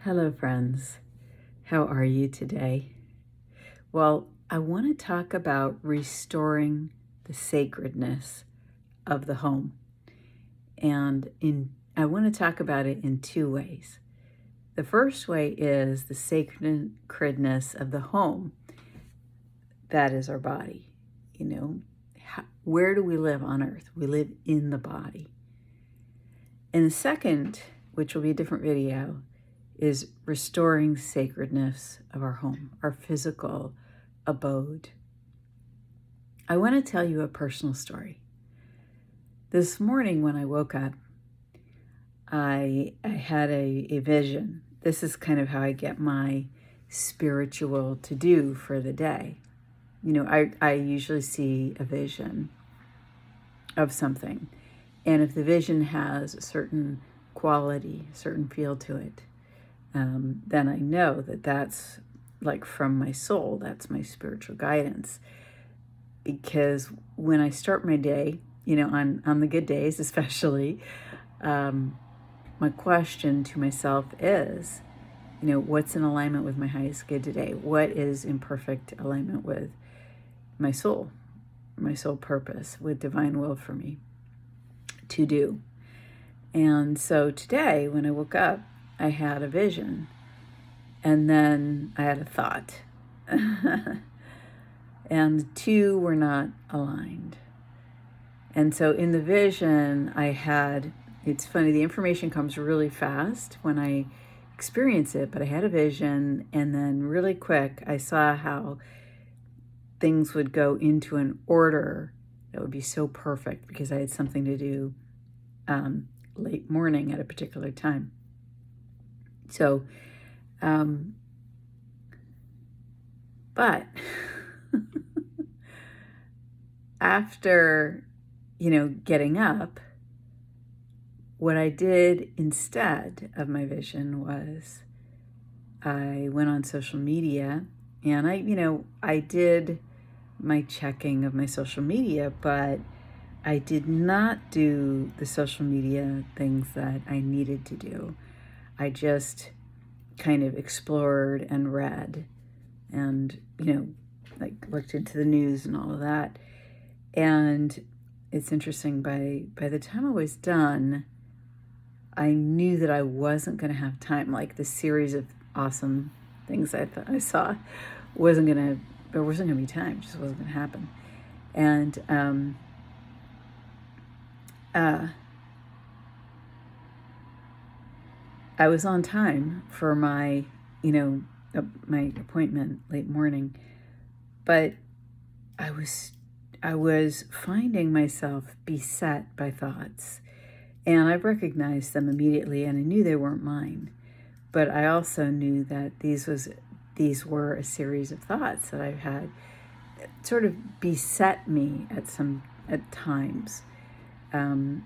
Hello, friends. How are you today? Well, I want to talk about restoring the sacredness of the home. And I want to talk about it in two ways. The first way is the sacredness of the home. That is our body. Where do we live on earth? We live in the body. And the second, which will be a different video, is restoring sacredness of our home, our physical abode. I want to tell you a personal story. This morning when I woke up, I had a vision. This is kind of how I get my spiritual to-do for the day. I usually see a vision of something. And if the vision has a certain quality, certain feel to it, then I know that that's like from my soul. That's my spiritual guidance. Because when I start my day, on the good days especially, my question to myself is, what's in alignment with my highest good today? What is in perfect alignment with my soul purpose, with divine will for me to do? And so today, when I woke up, I had a vision, and then I had a thought, and the two were not aligned. And so in the vision, it's funny, the information comes really fast when I experience it, but I had a vision, and then really quick, I saw how things would go into an order that would be so perfect because I had something to do late morning at a particular time. So, but after, getting up, what I did instead of my vision was I went on social media, and I did my checking of my social media, but I did not do the social media things that I needed to do. I just kind of explored and read and, looked into the news and all of that. And it's interesting, by the time I was done, I knew that I wasn't going to have time. Like the series of awesome things I saw there wasn't going to be time. It just wasn't going to happen. And I was on time for my appointment late morning, but I was finding myself beset by thoughts, and I recognized them immediately, and I knew they weren't mine. But I also knew that these were a series of thoughts that I've had sort of beset me at times,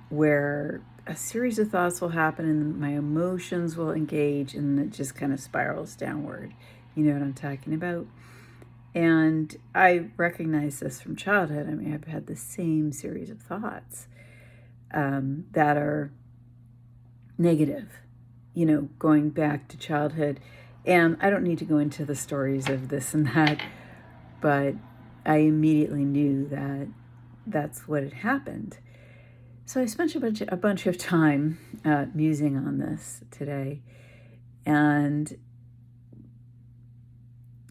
where a series of thoughts will happen and my emotions will engage, and it just kind of spirals downward. You know what I'm talking about? And I recognize this from childhood. I mean, I've had the same series of thoughts that are negative, going back to childhood. And I don't need to go into the stories of this and that, but I immediately knew that that's what had happened. So I spent a bunch of time musing on this today, and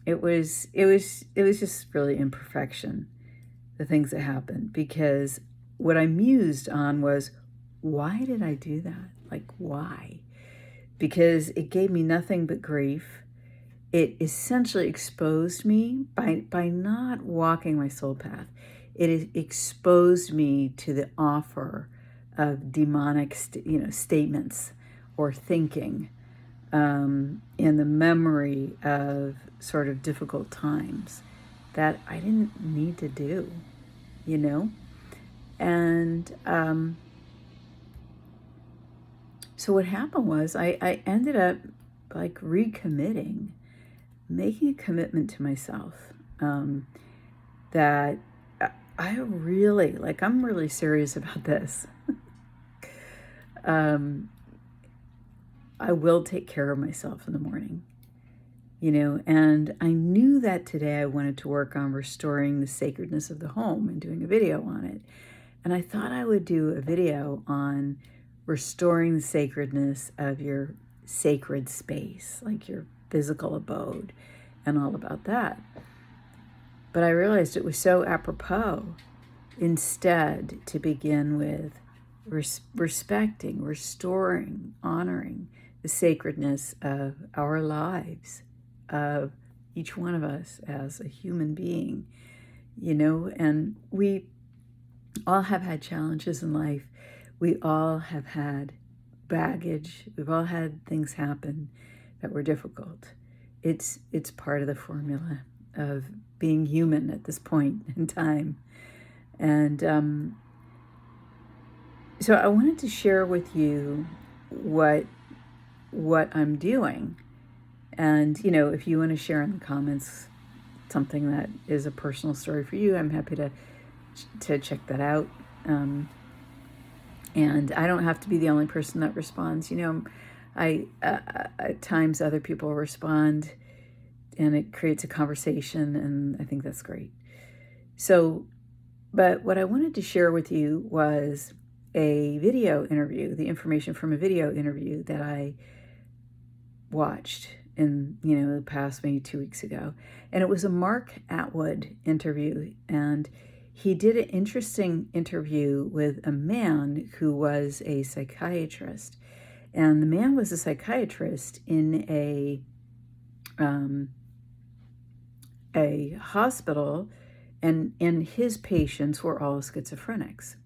it was just really imperfection, the things that happened, because what I mused on was, why did I do that? Like, why? Because it gave me nothing but grief. It essentially exposed me by not walking my soul path. It exposed me to the offer of demonic, statements or thinking, and the memory of sort of difficult times that I didn't need to do, And so what happened was I ended up like recommitting, making a commitment to myself, that I'm really serious about this. I will take care of myself in the morning, and I knew that today I wanted to work on restoring the sacredness of the home and doing a video on it. And I thought I would do a video on restoring the sacredness of your sacred space, like your physical abode, and all about that. But I realized it was so apropos instead to begin with respecting, restoring, honoring the sacredness of our lives, of each one of us as a human being, and we all have had challenges in life. We all have had baggage. We've all had things happen that were difficult. It's part of the formula of being human at this point in time. And so I wanted to share with you what I'm doing. And, if you want to share in the comments something that is a personal story for you, I'm happy to check that out. And I don't have to be the only person that responds. I at times other people respond, and it creates a conversation, and I think that's great. So, but what I wanted to share with you was a video interview, the information from a video interview that I watched in, the past maybe 2 weeks ago. And it was a Mark Atwood interview, and he did an interesting interview with a man who was a psychiatrist. And the man was a psychiatrist in a hospital, and his patients were all schizophrenics.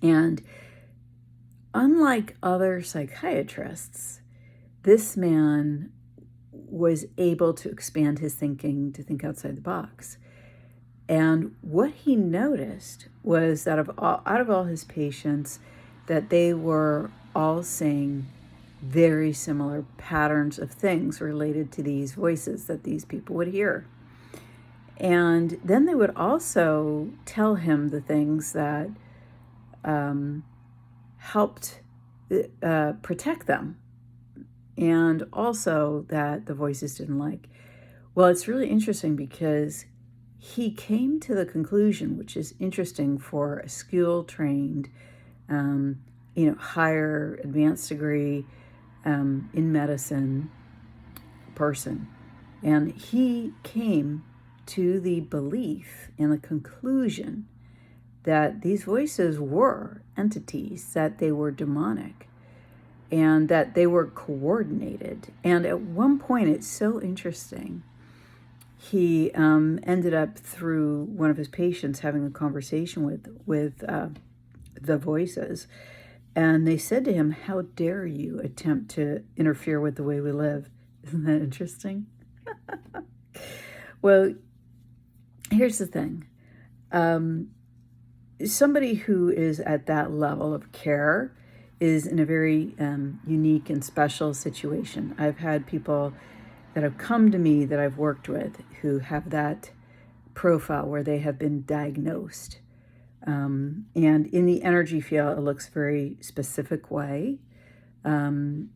And unlike other psychiatrists, this man was able to expand his thinking, to think outside the box. And what he noticed was that out of all his patients, that they were all saying very similar patterns of things related to these voices that these people would hear. And then they would also tell him the things that helped protect them, and also that the voices didn't like. Well, it's really interesting because he came to the conclusion, which is interesting for a skill-trained, higher advanced degree in medicine person. And he came to the belief and the conclusion that these voices were entities, that they were demonic, and that they were coordinated. And at one point, it's so interesting, he ended up, through one of his patients, having a conversation with the voices. And they said to him, "How dare you attempt to interfere with the way we live?" Isn't that interesting? Well, here's the thing. Somebody who is at that level of care is in a very unique and special situation. I've had people that have come to me that I've worked with who have that profile where they have been diagnosed. And in the energy field, it looks very specific way. And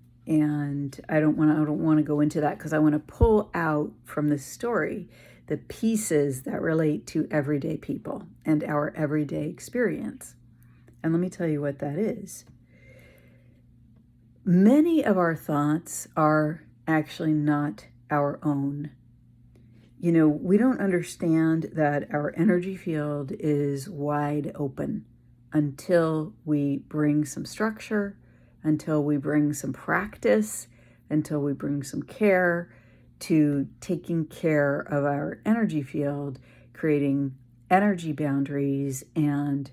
I don't want to go into that, because I want to pull out from the story the pieces that relate to everyday people and our everyday experience. And let me tell you what that is. Many of our thoughts are actually not our own. We don't understand that our energy field is wide open until we bring some structure, until we bring some practice, until we bring some care to taking care of our energy field, creating energy boundaries and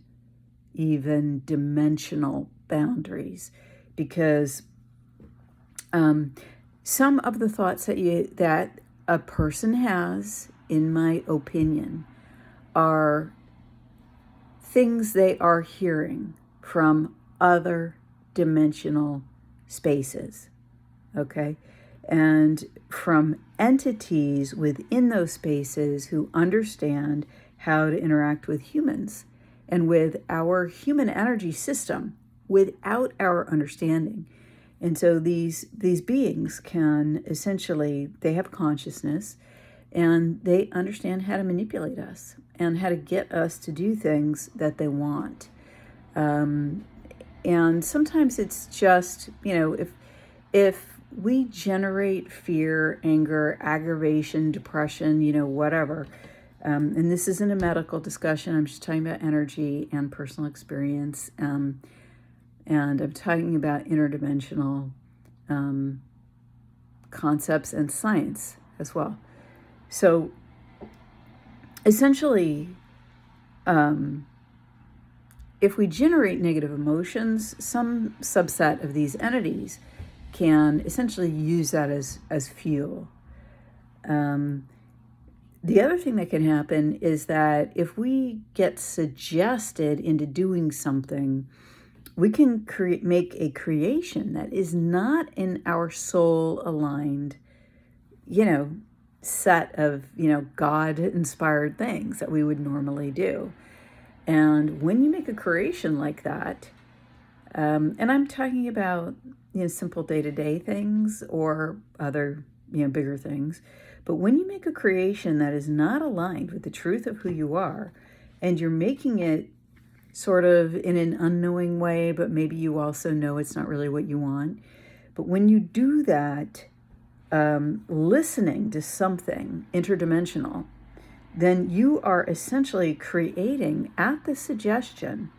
even dimensional boundaries. Because some of the thoughts that a person has, in my opinion, are things they are hearing from other dimensional spaces, okay? And from entities within those spaces who understand how to interact with humans and with our human energy system without our understanding. And so these beings can essentially, they have consciousness, and they understand how to manipulate us and how to get us to do things that they want. And sometimes it's just, if we generate fear, anger, aggravation, depression, whatever, and this isn't a medical discussion, I'm just talking about energy and personal experience, and I'm talking about interdimensional concepts and science as well. So essentially, if we generate negative emotions, some subset of these entities can essentially use that as fuel. The other thing that can happen is that if we get suggested into doing something, we can make a creation that is not in our soul aligned, set of, God-inspired things that we would normally do. And when you make a creation like that, and I'm talking about, simple day-to-day things or other, bigger things, but when you make a creation that is not aligned with the truth of who you are, and you're making it sort of in an unknowing way, but maybe you also know it's not really what you want. But when you do that, listening to something interdimensional, then you are essentially creating at the suggestion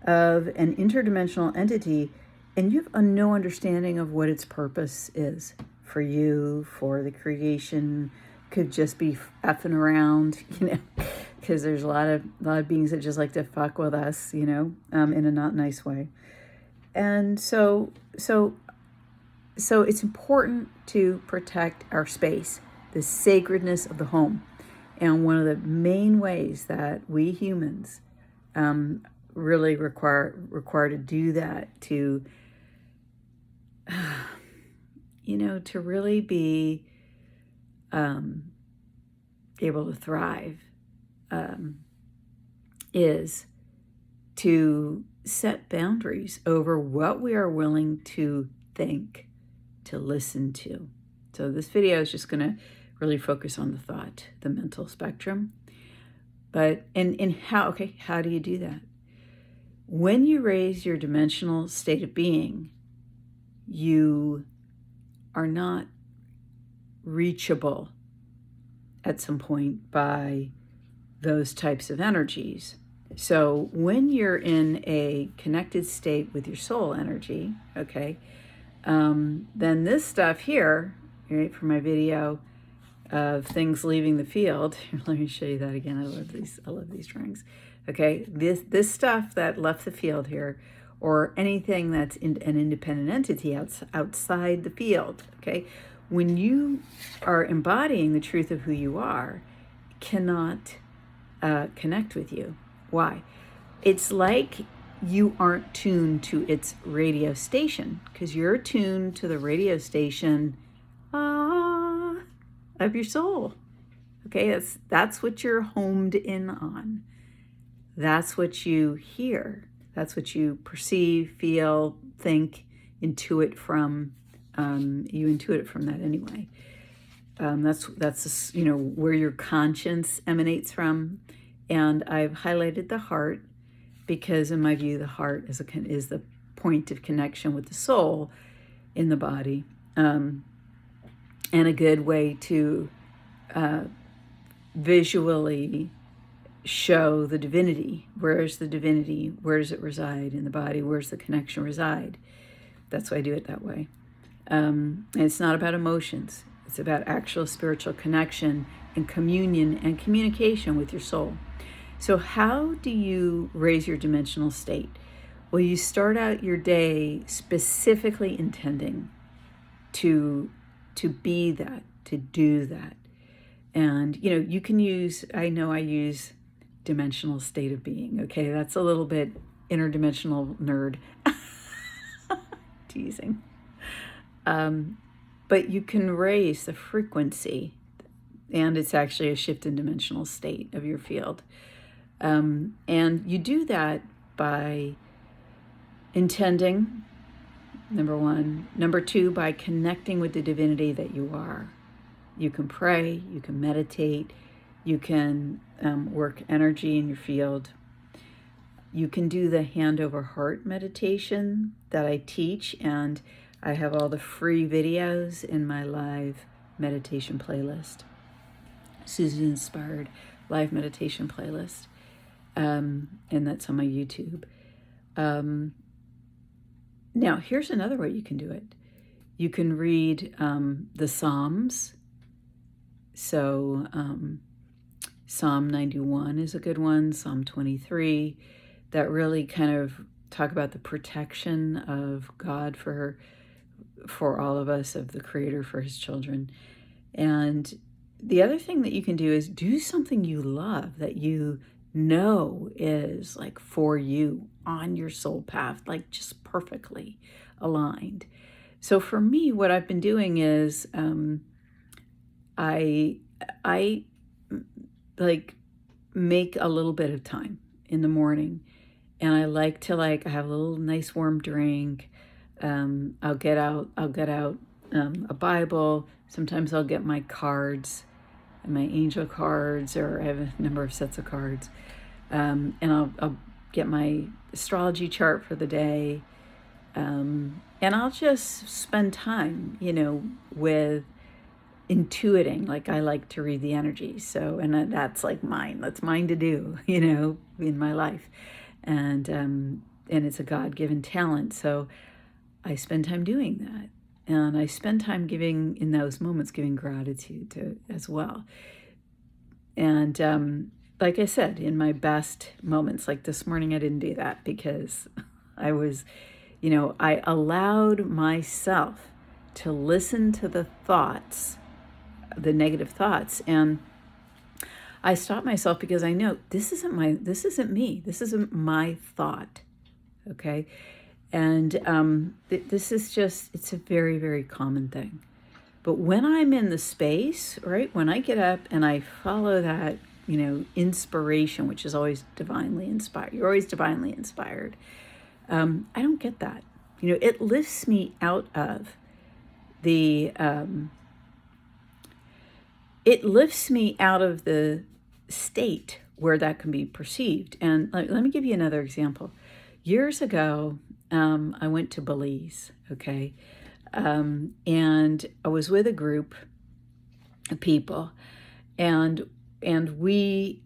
of an interdimensional entity, and you have no understanding of what its purpose is for you, for the creation. Could just be effing around, because there's a lot of beings that just like to fuck with us, in a not nice way. And so it's important to protect our space, the sacredness of the home. And one of the main ways that we humans really require to do that, to to really be able to thrive, is to set boundaries over what we are willing to think, to listen to. So this video is just going to really focus on the thought, the mental spectrum. But in how do you do that? When you raise your dimensional state of being, you are not reachable at some point by those types of energies. So when you're in a connected state with your soul energy, then this stuff here, right, for my video of things leaving the field, let me show you that again. I love these drawings. Okay, this stuff that left the field here, or anything that's an independent entity outside the field, okay, when you are embodying the truth of who you are, cannot connect with you. Why? It's like you aren't tuned to its radio station, because you're tuned to the radio station of your soul. Okay, that's what you're homed in on. That's what you hear. That's what you perceive, feel, think, intuit from. You intuit it from that anyway. That's where your conscience emanates from. And I've highlighted the heart because, in my view, the heart is the point of connection with the soul in the body, and a good way to visually show the divinity. Where's the divinity? Where does it reside in the body? Where's the connection reside? That's why I do it that way. And it's not about emotions. It's about actual spiritual connection and communion and communication with your soul. So how do you raise your dimensional state? Well, you start out your day specifically intending to be that, to do that. And, you can use, I use dimensional state of being. Okay, that's a little bit interdimensional nerd. Teasing. But you can raise the frequency, and it's actually a shift in dimensional state of your field. And you do that by intending number one. Number two, by connecting with the divinity that you are. You can pray, you can meditate, you can work energy in your field. You can do the hand over heart meditation that I teach, and I have all the free videos in my live meditation playlist, Susan Inspired live meditation playlist, and that's on my YouTube. Now, here's another way you can do it. You can read the Psalms. So Psalm 91 is a good one, Psalm 23, that really kind of talk about the protection of God for all of us, of the Creator for his children. And the other thing that you can do is do something you love, that you know is like for you, on your soul path, like just perfectly aligned. So for me, what I've been doing is I like make a little bit of time in the morning, and I like to I have a little nice warm drink. I'll get out a Bible. Sometimes I'll get my cards, my angel cards, or I have a number of sets of cards. And I'll get my astrology chart for the day. And I'll just spend time, with intuiting. Like, I like to read the energy. So, and that's like mine. That's mine to do, in my life. And it's a God-given talent. So I spend time doing that. And I spend time in those moments, giving gratitude as well. And like I said, in my best moments, like this morning, I didn't do that because I was, I allowed myself to listen to the thoughts, the negative thoughts. And I stopped myself because I know this isn't me. This isn't my thought. Okay. And this is just, it's a very, very common thing. But when I'm in the space, right, when I get up and I follow that, inspiration, which is always divinely inspired, you're always divinely inspired. I don't get that. It lifts me out of the, state where that can be perceived. And let me give you another example. Years ago, I went to Belize, okay? And I was with a group of people, and we,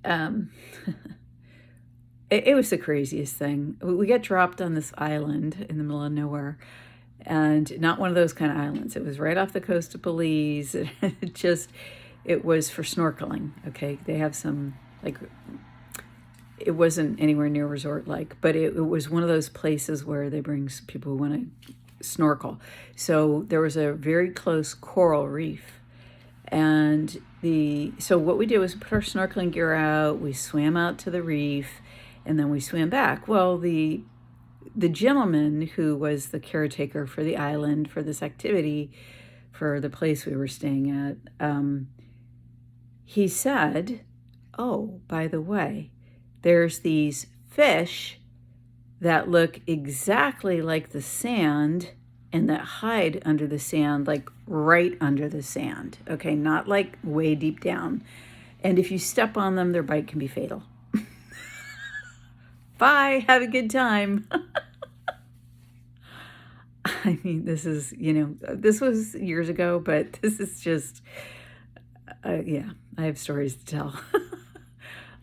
it was the craziest thing. We got dropped on this island in the middle of nowhere, and not one of those kind of islands. It was right off the coast of Belize. It was for snorkeling, okay? They have some, it wasn't anywhere near resort-like, but it was one of those places where they bring people who want to snorkel. So there was a very close coral reef. And so what we did was put our snorkeling gear out, we swam out to the reef, and then we swam back. Well, the gentleman who was the caretaker for the island, for this activity, for the place we were staying at, he said, "Oh, by the way, there's these fish that look exactly like the sand and that hide under the sand, like right under the sand, okay? Not like way deep down. And if you step on them, their bite can be fatal." Bye, have a good time. I mean, this is, this was years ago, but this is just, yeah, I have stories to tell.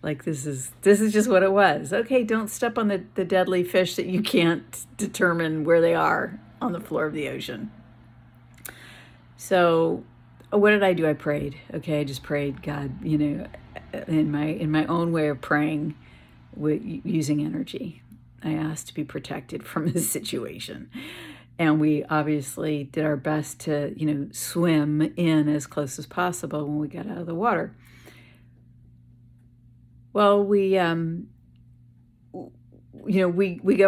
Like, this is just what it was. Okay, don't step on the deadly fish that you can't determine where they are on the floor of the ocean. So what did I do? I prayed. Okay, I just prayed, God, in my own way of praying, using energy. I asked to be protected from this situation. And we obviously did our best to, swim in as close as possible when we got out of the water. Well, we go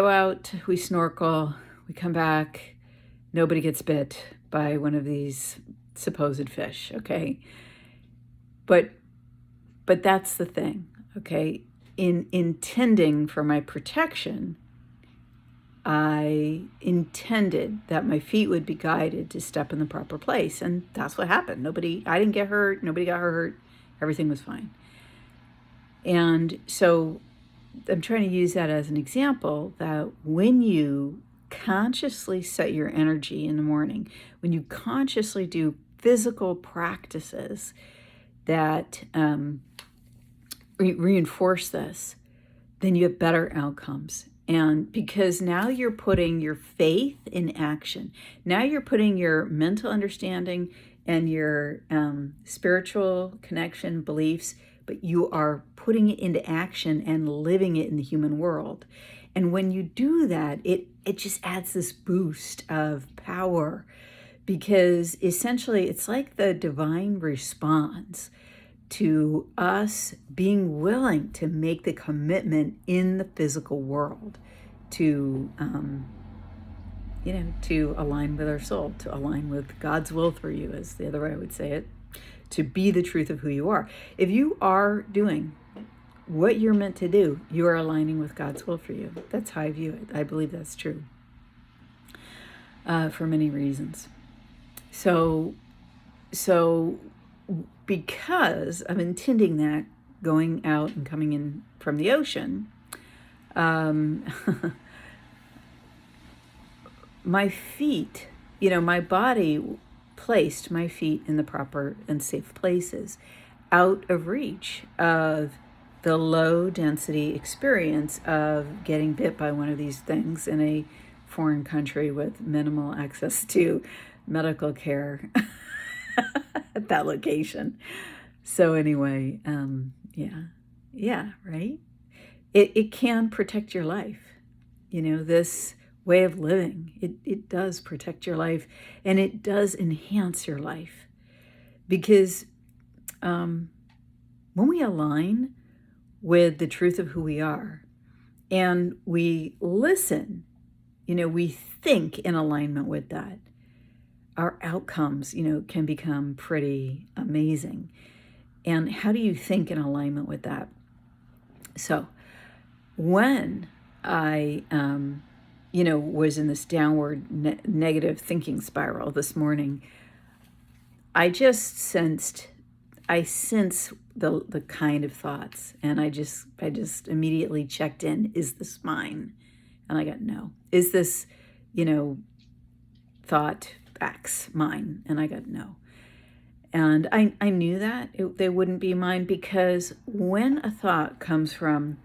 out, we snorkel, we come back, nobody gets bit by one of these supposed fish, okay? But that's the thing, okay? In intending for my protection, I intended that my feet would be guided to step in the proper place. And that's what happened. I didn't get hurt. Nobody got hurt. Everything was fine. And so I'm trying to use that as an example that when you consciously set your energy in the morning, when you consciously do physical practices that reinforce this, then you have better outcomes. And because now you're putting your faith in action, now you're putting your mental understanding and your spiritual connection, beliefs, but you are putting it into action and living it in the human world. And when you do that, it just adds this boost of power, because essentially it's like the divine response to us being willing to make the commitment in the physical world to, to align with our soul, to align with God's will for you, as the other way I would say it, to be the truth of who you are. If you are doing what you're meant to do, you are aligning with God's will for you. That's how I view it. I believe that's true for many reasons. So because I'm intending that, going out and coming in from the ocean, my feet, my body placed my feet in the proper and safe places, out of reach of the low density experience of getting bit by one of these things in a foreign country with minimal access to medical care at that location. So anyway, right? It can protect your life. This way of living, it does protect your life, and it does enhance your life. Because when we align with the truth of who we are and we listen, we think in alignment with that, our outcomes, can become pretty amazing. And how do you think in alignment with that? So when I, was in this downward negative thinking spiral this morning, I sense the kind of thoughts, and I just immediately checked in. Is this mine? And I got no. Is this, thought X mine? And I got no. And I knew that they wouldn't be mine, because when a thought comes from,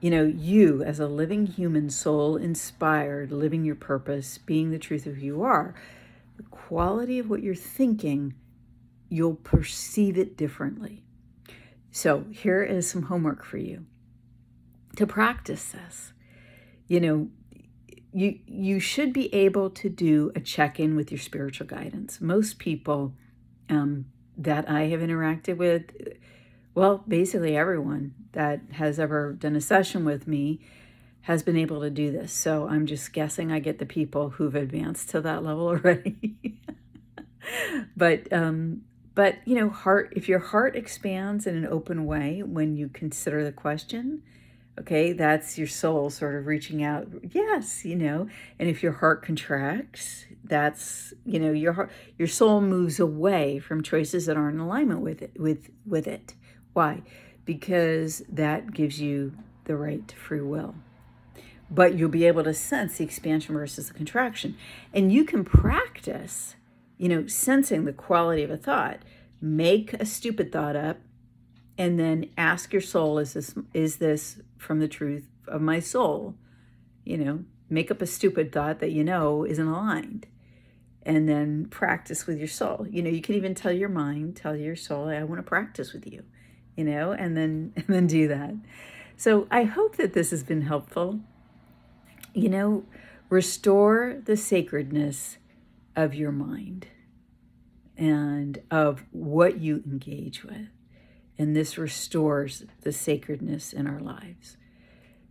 you as a living human soul inspired, living your purpose, being the truth of who you are, the quality of what you're thinking, you'll perceive it differently. So here is some homework for you to practice this. You should be able to do a check-in with your spiritual guidance. Most people that I have interacted with, well, basically everyone that has ever done a session with me has been able to do this. So I'm just guessing I get the people who've advanced to that level already. But if your heart expands in an open way when you consider the question, okay, that's your soul sort of reaching out. Yes, and if your heart contracts, that's, your soul moves away from choices that aren't in alignment with it. Why? Because that gives you the right to free will. But you'll be able to sense the expansion versus the contraction. And you can practice, sensing the quality of a thought. Make a stupid thought up, and then ask your soul, is this from the truth of my soul? Make up a stupid thought that isn't aligned, and then practice with your soul. You can even tell your mind, tell your soul, I want to practice with you, and then do that. So I hope that this has been helpful. Restore the sacredness of your mind and of what you engage with. And this restores the sacredness in our lives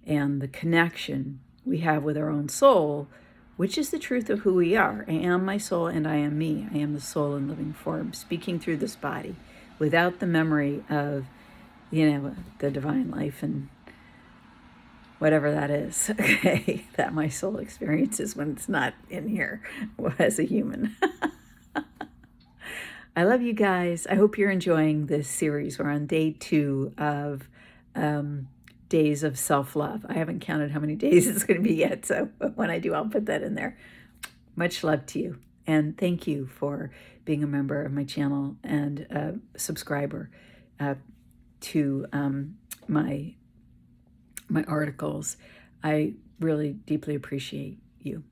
and the connection we have with our own soul, which is the truth of who we are. I am my soul and I am me. I am the soul in living form, speaking through this body without the memory of, the divine life and whatever that is, okay, that my soul experiences when it's not in here as a human. I love you guys. I hope you're enjoying this series. We're on day 2 of days of self-love. I haven't counted how many days it's going to be yet, so when I do, I'll put that in there. Much love to you, and thank you for being a member of my channel and a subscriber to my articles. I really deeply appreciate you.